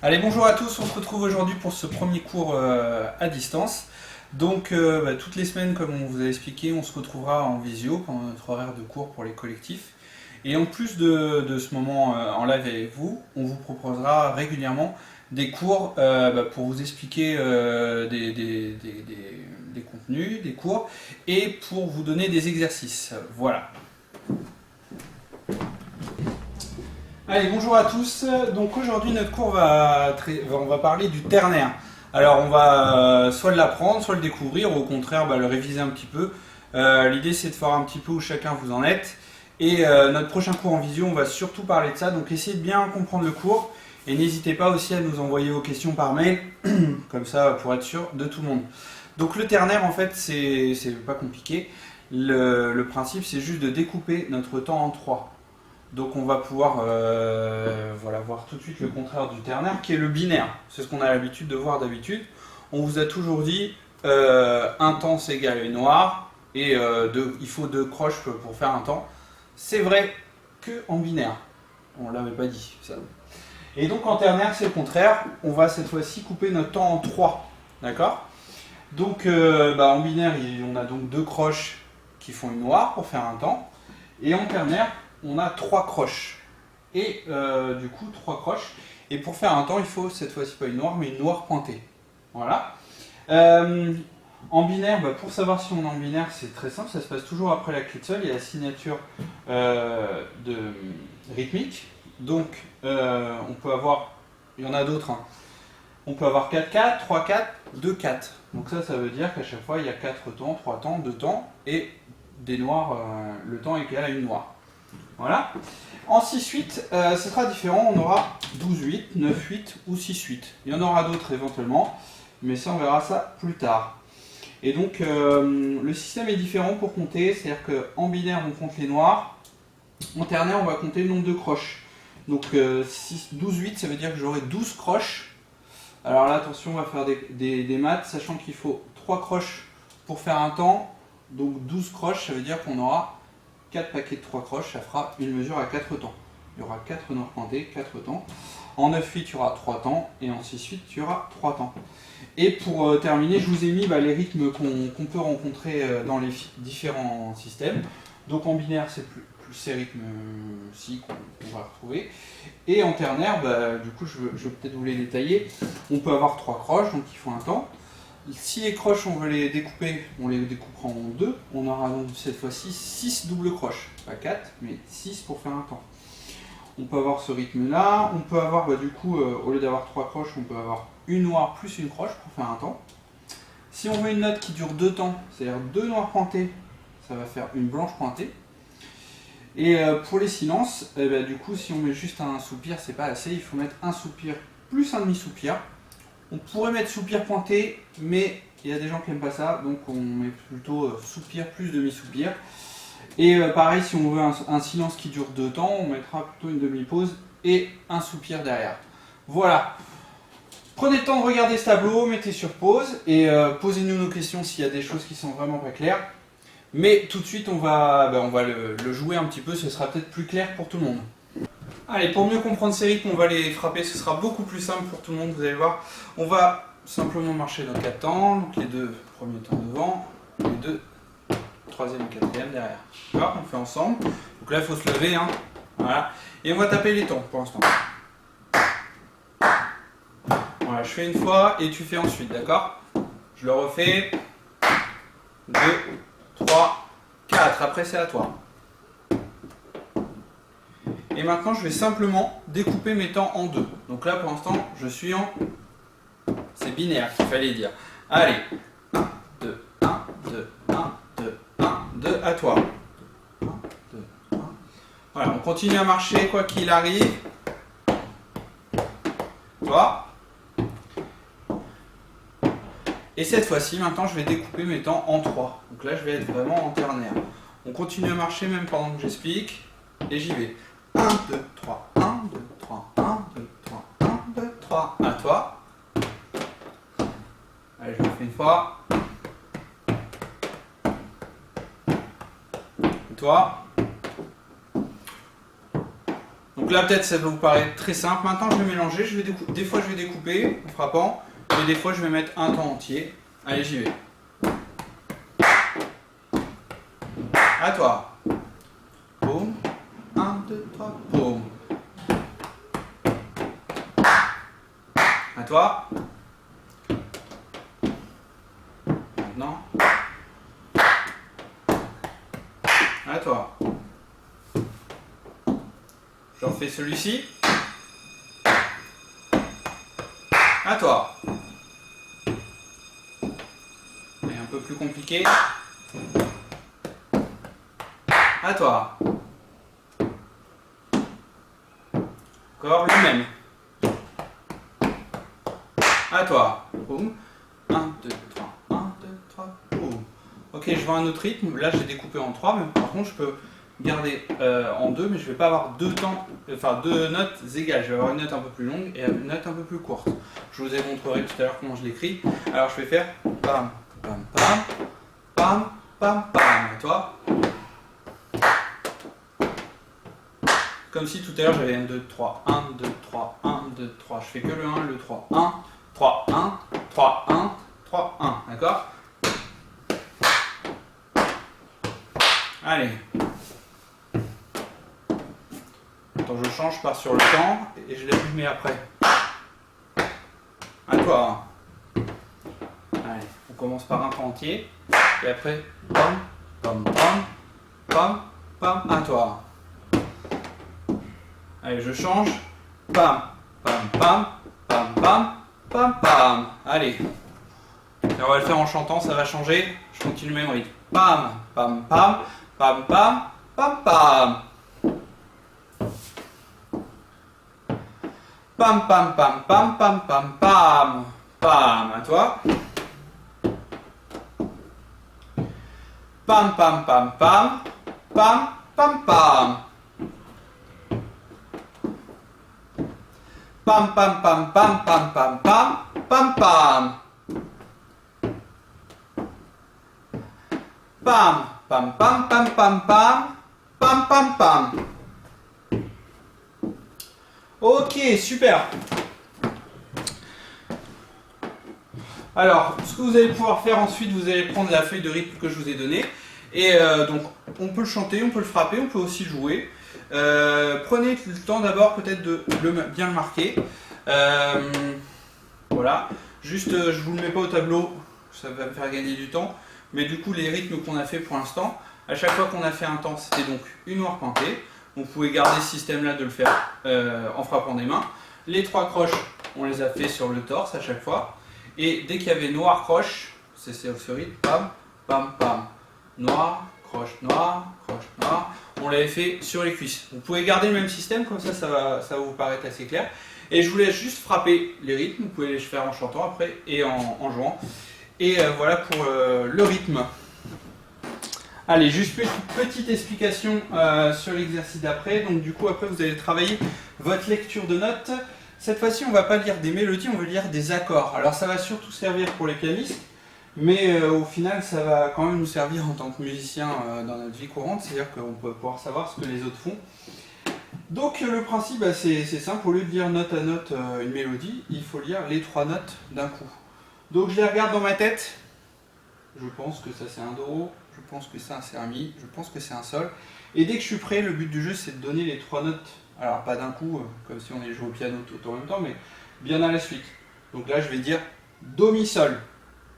Allez, bonjour à tous, on se retrouve aujourd'hui pour ce premier cours à distance. Donc, toutes les semaines, comme on vous a expliqué, on se retrouvera en visio pendant notre horaire de cours pour les collectifs. Et en plus de ce moment en live avec vous, on vous proposera régulièrement des cours pour vous expliquer des contenus, des cours, et pour vous donner des exercices. Voilà. Allez, bonjour à tous. Donc aujourd'hui, notre cours on va parler du ternaire. Alors, on va soit l'apprendre, soit le découvrir, ou au contraire, le réviser un petit peu. L'idée, c'est de voir un petit peu où chacun vous en êtes. Et notre prochain cours en visio, on va surtout parler de ça. Donc, essayez de bien comprendre le cours. Et n'hésitez pas aussi à nous envoyer vos questions par mail, comme ça, pour être sûr de tout le monde. Donc, le ternaire, en fait, c'est pas compliqué. Le principe, c'est juste de découper notre temps en trois. Donc on va pouvoir voir tout de suite le contraire du ternaire qui est le binaire. C'est ce qu'on a l'habitude de voir d'habitude. On vous a toujours dit un temps c'est égal à une noire et il faut deux croches pour faire un temps. C'est vrai que en binaire. On ne l'avait pas dit ça. Et donc en ternaire c'est le contraire. On va cette fois-ci couper notre temps en trois. D'accord. Donc en binaire on a donc deux croches qui font une noire pour faire un temps. Et en ternaire on a trois croches. Et du coup, trois croches. Et pour faire un temps, il faut cette fois-ci pas une noire, mais une noire pointée. Voilà. En binaire, pour savoir si on est en binaire, c'est très simple. Ça se passe toujours après la clé de sol. Il y a la signature rythmique. Donc, on peut avoir, il y en a d'autres. Hein. On peut avoir 4-4, 3-4, 2-4. Donc ça veut dire qu'à chaque fois, il y a 4 temps, 3 temps, 2 temps, et des noirs, le temps est égal à une noire. Voilà. En 6-8, ce sera différent. On aura 12-8, 9-8 ou 6-8. Il y en aura d'autres éventuellement, mais ça, on verra ça plus tard. Et donc, le système est différent pour compter. C'est-à-dire qu'en binaire, on compte les noirs. En ternaire, on va compter le nombre de croches. Donc, 12-8, ça veut dire que j'aurai 12 croches. Alors là, attention, on va faire des maths, sachant qu'il faut 3 croches pour faire un temps. Donc, 12 croches, ça veut dire qu'on aura 4 paquets de 3 croches, ça fera une mesure à 4 temps. Il y aura 4 noirs pointés, 4 temps. En 9-8, il y aura 3 temps. Et en 6-8, il y aura 3 temps. Et pour terminer, je vous ai mis les rythmes qu'on peut rencontrer dans les différents systèmes. Donc en binaire, c'est plus ces rythmes-ci qu'on va retrouver. Et en ternaire, du coup, je vais peut-être vous les détailler. On peut avoir 3 croches, donc il faut un temps. Si les croches, on veut les découper, on les découpera en deux. On aura donc cette fois-ci 6 doubles croches. Pas 4, mais 6 pour faire un temps. On peut avoir ce rythme-là. On peut avoir, du coup, au lieu d'avoir 3 croches, on peut avoir une noire plus une croche pour faire un temps. Si on veut une note qui dure 2 temps, c'est-à-dire 2 noirs pointés, ça va faire une blanche pointée. Et pour les silences, du coup, si on met juste un soupir, c'est pas assez. Il faut mettre un soupir plus un demi-soupir. On pourrait mettre soupir pointé, mais il y a des gens qui n'aiment pas ça, donc on met plutôt soupir plus demi-soupir. Et pareil, si on veut un silence qui dure 2 temps, on mettra plutôt une demi-pause et un soupir derrière. Voilà. Prenez le temps de regarder ce tableau, mettez sur pause et posez-nous nos questions s'il y a des choses qui sont vraiment pas claires. Mais tout de suite, on va le jouer un petit peu, ce sera peut-être plus clair pour tout le monde. Allez, pour mieux comprendre ces rythmes, on va les frapper, ce sera beaucoup plus simple pour tout le monde, vous allez voir. On va simplement marcher dans 4 temps, donc les 2 premiers temps devant, les 2 troisième et quatrième derrière. D'accord, on fait ensemble. Donc là, il faut se lever, hein. Voilà. Et on va taper les temps pour l'instant. Voilà, je fais une fois et tu fais ensuite, d'accord? Je le refais. 2, 3, 4. Après, c'est à toi. Et maintenant, je vais simplement découper mes temps en deux. Donc là, pour l'instant, je suis en... C'est binaire qu'il fallait dire. Allez. 1, 2, 1, 2, 1, 2, 1, 2, à toi. 1, 2, 1. Voilà, on continue à marcher quoi qu'il arrive. Tu vois? Et cette fois-ci, maintenant, je vais découper mes temps en 3. Donc là, je vais être vraiment en ternaire. On continue à marcher même pendant que j'explique. Et j'y vais. 1, 2, 3, 1, 2, 3, 1, 2, 3, 1, 2, 3. À toi. Allez, je le fais une fois. Et toi. Donc Donc là, peut-être ça va vous paraître très simple. Maintenant, je vais mélanger. Des fois, je vais découper en frappant. Et des fois, je vais mettre un temps entier. Allez, j'y vais. À toi. Boum. 1, 2, 3. Boum. À toi. Maintenant. À toi. Je refais celui-ci. À toi. Et un peu plus compliqué. À toi. Encore le même. À toi. Boum. 1, 2, 3. 1, 2, 3. Boum. Ok, je vois un autre rythme. Là, j'ai découpé en 3, mais par contre, je peux garder en 2, mais je ne vais pas avoir deux notes égales. Je vais avoir une note un peu plus longue et une note un peu plus courte. Je vous ai montré tout à l'heure comment je l'écris. Alors, je vais faire pam, pam, pam, pam, pam, pam. Et toi? Comme si tout à l'heure j'avais 1, 2, 3, 1, 2, 3, 1, 2, 3. Je fais que le 1, le 3. 1, 3, 1, 3, 1, 3, 1. D'accord? Allez. Attends, je change, je pars sur le temps et je les mets après. À toi. Allez, on commence par un temps entier et après, pam, pam, pam, pam, pam, à toi. Allez, je change. Pam, pam, pam, pam, pam, pam, pam. Allez. Et on va le faire en chantant, ça va changer. Je continue le même rythme. Pam, pam, pam, pam, pam, pam, pam. Pam, pam, pam, pam, pam, pam, pam. Pam, à toi. Pam, pam, pam, pam, pam, pam, pam. Pam, pam, pam, pam, pam, pam, pam, pam, pam. Pam, pam, pam, pam, pam, pam, pam, pam, pam. Ok, super. Alors, ce que vous allez pouvoir faire ensuite, vous allez prendre la feuille de rythme que je vous ai donnée. Et donc, on peut le chanter, on peut le frapper, on peut aussi jouer. Prenez le temps d'abord peut-être de bien le marquer. Voilà. Juste, je vous le mets pas au tableau, ça va me faire gagner du temps. Mais du coup, les rythmes qu'on a fait pour l'instant, à chaque fois qu'on a fait un temps, c'était donc une noire pointée. Vous pouvez garder ce système-là de le faire en frappant des mains. Les 3 croches, on les a fait sur le torse à chaque fois. Et dès qu'il y avait noir, croche, c'est ce rythme, pam, pam, pam. Noir, croche, noir, on l'avait fait sur les cuisses. Vous pouvez garder le même système, comme ça, ça va vous paraître assez clair. Et je vous laisse juste frapper les rythmes, vous pouvez les faire en chantant après et en jouant. Et voilà pour le rythme. Allez, juste une petite explication sur l'exercice d'après. Donc du coup, après, vous allez travailler votre lecture de notes. Cette fois-ci, on ne va pas lire des mélodies, on va lire des accords. Alors ça va surtout servir pour les pianistes. Mais au final, ça va quand même nous servir en tant que musicien dans notre vie courante, c'est-à-dire qu'on peut pouvoir savoir ce que les autres font. Donc le principe, c'est simple, au lieu de lire note à note une mélodie, il faut lire les 3 notes d'un coup. Donc je les regarde dans ma tête, je pense que ça c'est un Do, je pense que ça c'est un Mi, je pense que c'est un Sol. Et dès que je suis prêt, le but du jeu c'est de donner les 3 notes, alors pas d'un coup, comme si on allait jouer au piano tout en même temps, mais bien à la suite. Donc là je vais dire Do, Mi, Sol.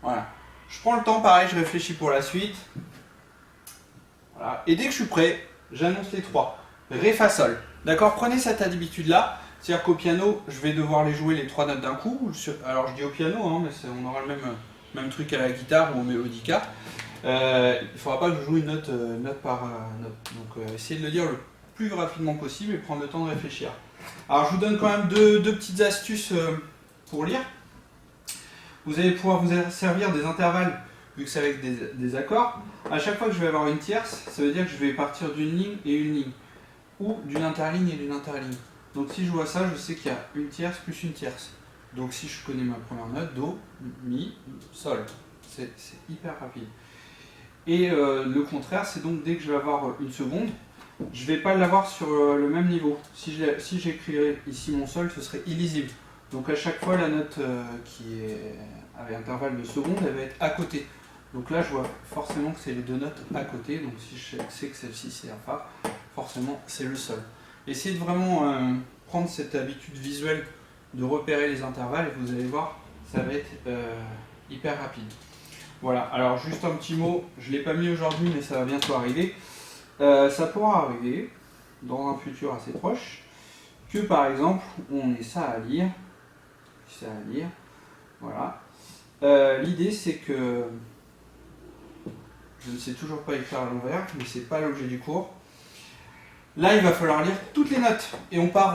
Voilà. Je prends le temps, pareil, je réfléchis pour la suite. Voilà. Et dès que je suis prêt, j'annonce les 3. Ré, Fa, Sol. D'accord? Prenez cette habitude-là. C'est-à-dire qu'au piano, je vais devoir les jouer les 3 notes d'un coup. Alors je dis au piano, hein, mais on aura le même truc à la guitare ou au mélodica. Il ne faudra pas que je joue une note, par note. Donc essayez de le dire le plus rapidement possible et prendre le temps de réfléchir. Alors je vous donne quand même deux petites astuces pour lire. Vous allez pouvoir vous servir des intervalles, vu que c'est avec des accords. À chaque fois que je vais avoir une tierce, ça veut dire que je vais partir d'une ligne et une ligne. Ou d'une interligne et d'une interligne. Donc si je vois ça, je sais qu'il y a une tierce plus une tierce. Donc si je connais ma première note, Do, Mi, Sol. C'est hyper rapide. Et le contraire, c'est donc dès que je vais avoir une seconde, je vais pas l'avoir sur le même niveau. Si j'écrivais ici mon sol, ce serait illisible. Donc à chaque fois, la note qui est avec intervalle de seconde, elle va être à côté. Donc là, je vois forcément que c'est les deux notes à côté. Donc si je sais que celle-ci c'est un Fa, forcément c'est le sol. Essayez de vraiment prendre cette habitude visuelle de repérer les intervalles et vous allez voir, ça va être hyper rapide. Voilà, alors juste un petit mot, je ne l'ai pas mis aujourd'hui mais ça va bientôt arriver. Ça pourra arriver dans un futur assez proche que par exemple on ait ça à lire, voilà. L'idée c'est que je ne sais toujours pas écrire à l'envers, mais c'est pas l'objet du cours. Là, il va falloir lire toutes les notes. Et on part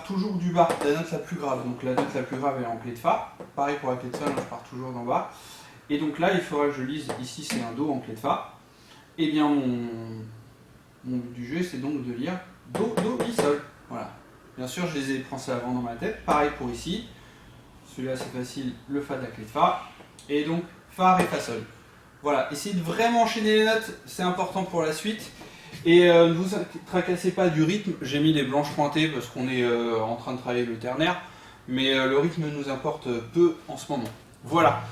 toujours du bas, de la note la plus grave. Donc la note la plus grave est en clé de Fa. Pareil pour la clé de Sol, je pars toujours d'en bas. Et donc là, il faudra que je lise, ici c'est un Do en clé de Fa. Et bien mon but du jeu, c'est donc de lire Do, Do, Mi, Sol. Voilà. Bien sûr, je les ai pensés avant dans ma tête. Pareil pour ici. Celui-là, c'est facile, le Fa de la clé de Fa. Et donc, Fa, Ré, Fa, Sol. Voilà, essayez de vraiment enchaîner les notes, c'est important pour la suite. Et ne vous tracassez pas du rythme, j'ai mis des blanches pointées parce qu'on est en train de travailler le ternaire, mais le rythme nous importe peu en ce moment. Voilà.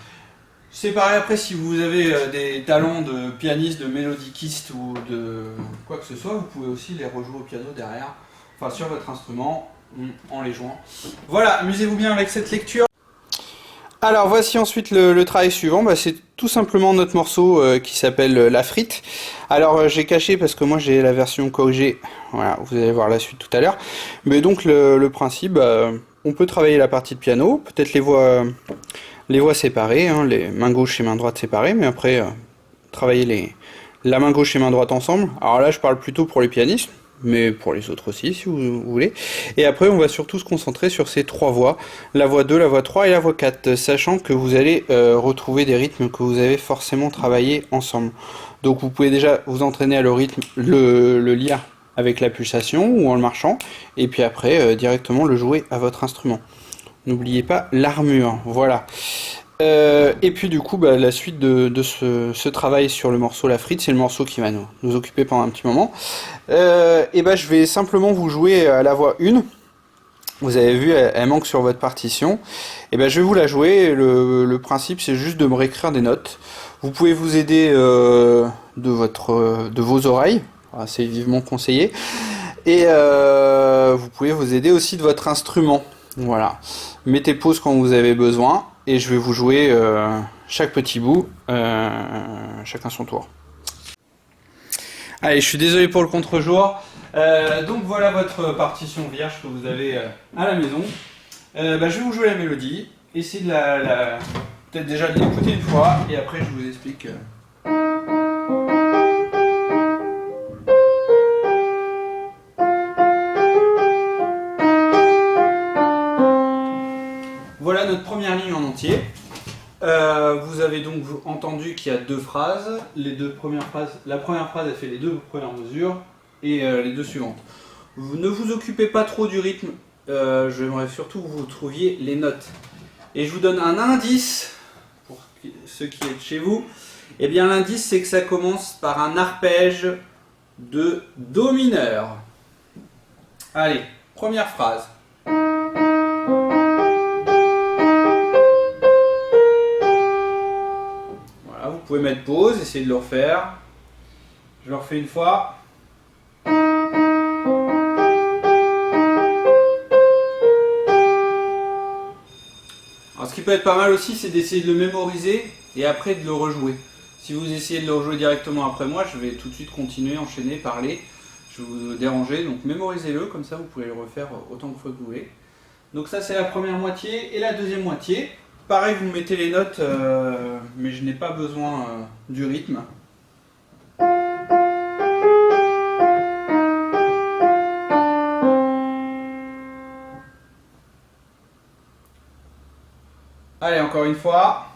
C'est pareil après si vous avez des talents de pianiste, de mélodikiste ou de quoi que ce soit, vous pouvez aussi les rejouer au piano derrière, enfin sur votre instrument, en les jouant. Voilà, amusez-vous bien avec cette lecture. Alors voici ensuite le travail suivant, c'est tout simplement notre morceau qui s'appelle La Frite. Alors j'ai caché parce que moi j'ai la version corrigée, voilà, vous allez voir la suite tout à l'heure. Mais donc le principe, on peut travailler la partie de piano, peut-être les voix séparées, hein, les mains gauche et main droite séparées, mais après travailler la main gauche et main droite ensemble. Alors là je parle plutôt pour les pianistes, mais pour les autres aussi si vous voulez. Et après on va surtout se concentrer sur ces trois voix, la voix 2, la voix 3 et la voix 4, sachant que vous allez retrouver des rythmes que vous avez forcément travaillé ensemble. Donc vous pouvez déjà vous entraîner à le lire avec la pulsation ou en le marchant, et puis après directement le jouer à votre instrument. N'oubliez pas l'armure, voilà. Et puis du coup, la suite de ce travail sur le morceau La Frite, c'est le morceau qui va nous occuper pendant un petit moment. Je vais simplement vous jouer à la voix 1. Vous avez vu, elle manque sur votre partition. Je vais vous la jouer. Le principe, c'est juste de me réécrire des notes. Vous pouvez vous aider de vos oreilles. C'est vivement conseillé. Et vous pouvez vous aider aussi de votre instrument. Voilà. Mettez pause quand vous avez besoin. Et je vais vous jouer chaque petit bout, chacun son tour. Allez, je suis désolé pour le contre-jour. Donc voilà votre partition vierge que vous avez à la maison. Je vais vous jouer la mélodie. Essayez de peut-être déjà de l'écouter une fois et après je vous explique. Voilà notre première ligne en entier. Vous avez donc entendu qu'il y a deux phrases. La première phrase elle fait les deux premières mesures et les deux suivantes. Ne vous occupez pas trop du rythme. J'aimerais surtout que vous trouviez les notes. Et je vous donne un indice pour ceux qui êtes chez vous. Eh bien l'indice c'est que ça commence par un arpège de Do mineur. Allez, première phrase. Vous pouvez mettre pause, essayez de le refaire. Je le refais une fois. Alors ce qui peut être pas mal aussi, c'est d'essayer de le mémoriser et après de le rejouer. Si vous essayez de le rejouer directement après moi, je vais tout de suite continuer, enchaîner, parler. Je vais vous déranger, donc mémorisez-le, comme ça vous pouvez le refaire autant de fois que vous voulez. Donc ça c'est la première moitié et la deuxième moitié. Pareil, vous mettez les notes, mais je n'ai pas besoin du rythme. Allez, encore une fois.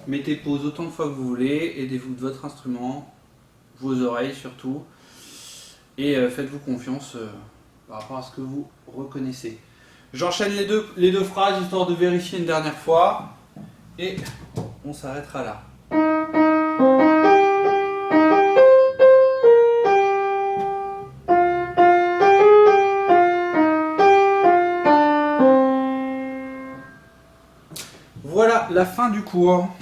Mettez pause autant de fois que vous voulez, aidez-vous de votre instrument, vos oreilles surtout. Et faites-vous confiance par rapport à ce que vous reconnaissez. J'enchaîne les deux phrases histoire de vérifier une dernière fois. Et on s'arrêtera là. Voilà la fin du cours.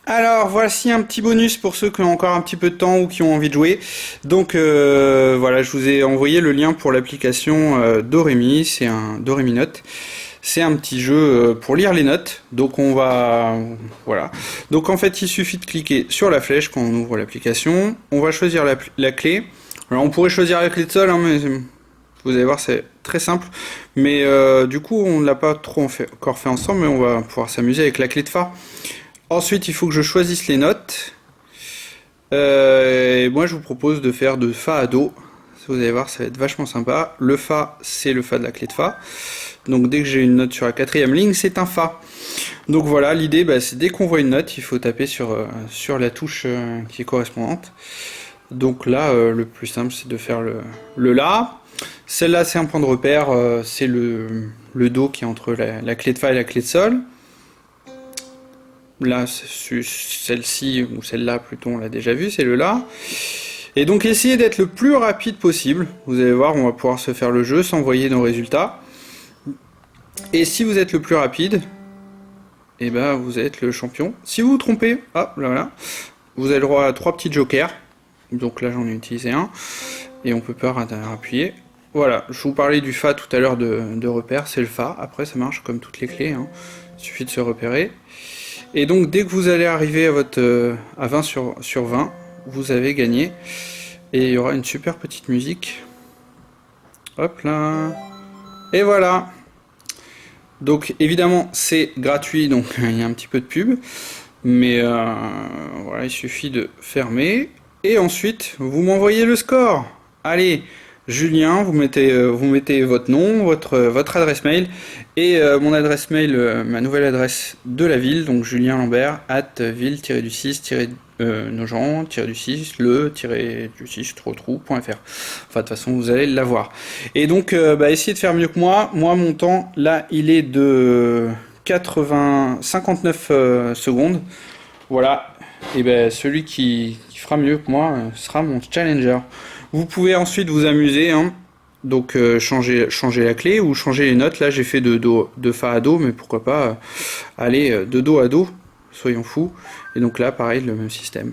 Alors voici un petit bonus pour ceux qui ont encore un petit peu de temps ou qui ont envie de jouer. Donc voilà, je vous ai envoyé le lien pour l'application Doremi, c'est un Doremi Note. C'est un petit jeu pour lire les notes. Donc on va voilà. Donc en fait, il suffit de cliquer sur la flèche quand on ouvre l'application. On va choisir la clé. Alors on pourrait choisir la clé de sol, hein, mais vous allez voir, c'est très simple. Mais du coup, on ne l'a pas trop encore fait ensemble, mais on va pouvoir s'amuser avec la clé de Fa. Ensuite, il faut que je choisisse les notes. Et moi, je vous propose de faire de Fa à Do. Vous allez voir, ça va être vachement sympa. Le Fa, c'est le Fa de la clé de Fa. Donc dès que j'ai une note sur la 4e ligne, c'est un Fa. Donc voilà, l'idée, c'est dès qu'on voit une note, il faut taper sur la touche qui est correspondante. Donc là, le plus simple, c'est de faire le La. Celle-là, c'est un point de repère, c'est le Do qui est entre la clé de Fa et la clé de Sol. Là, celle-ci, ou celle-là plutôt, on l'a déjà vu, c'est le La. Et donc essayez d'être le plus rapide possible. Vous allez voir, on va pouvoir se faire le jeu, s'envoyer nos résultats. Et si vous êtes le plus rapide, et vous êtes le champion. Si vous vous trompez, voilà, vous avez le droit à 3 petits jokers. Donc là j'en ai utilisé un. Et on peut pas appuyer. Voilà, je vous parlais du Fa tout à l'heure de repère, c'est le Fa. Après ça marche comme toutes les clés, hein. Il suffit de se repérer. Et donc dès que vous allez arriver à 20 sur 20, vous avez gagné. Et il y aura une super petite musique. Hop là. Et voilà. Donc évidemment c'est gratuit, donc il y a un petit peu de pub, mais voilà, il suffit de fermer, et ensuite vous m'envoyez le score. Allez, Julien, vous mettez votre nom, votre adresse mail, et mon adresse mail, ma nouvelle adresse de la ville, donc Julien Lambert, @ville-du6- nogent-du6 le-du6 trou.fr. Enfin, de toute façon, vous allez l'avoir. Et donc, essayez de faire mieux que moi. Moi, mon temps, là, il est de 59 secondes. Voilà. Et celui qui fera mieux que moi sera mon challenger. Vous pouvez ensuite vous amuser, hein. Donc, changer la clé ou changer les notes. Là, j'ai fait de Fa à Do, mais pourquoi pas aller de Do à Do. Soyons fous. Et donc là, pareil, le même système.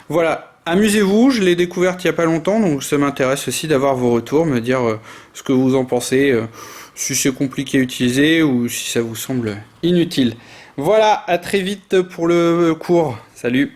Voilà, amusez-vous, je l'ai découverte il n'y a pas longtemps, donc ça m'intéresse aussi d'avoir vos retours, me dire ce que vous en pensez, si c'est compliqué à utiliser ou si ça vous semble inutile. Voilà, à très vite pour le cours. Salut!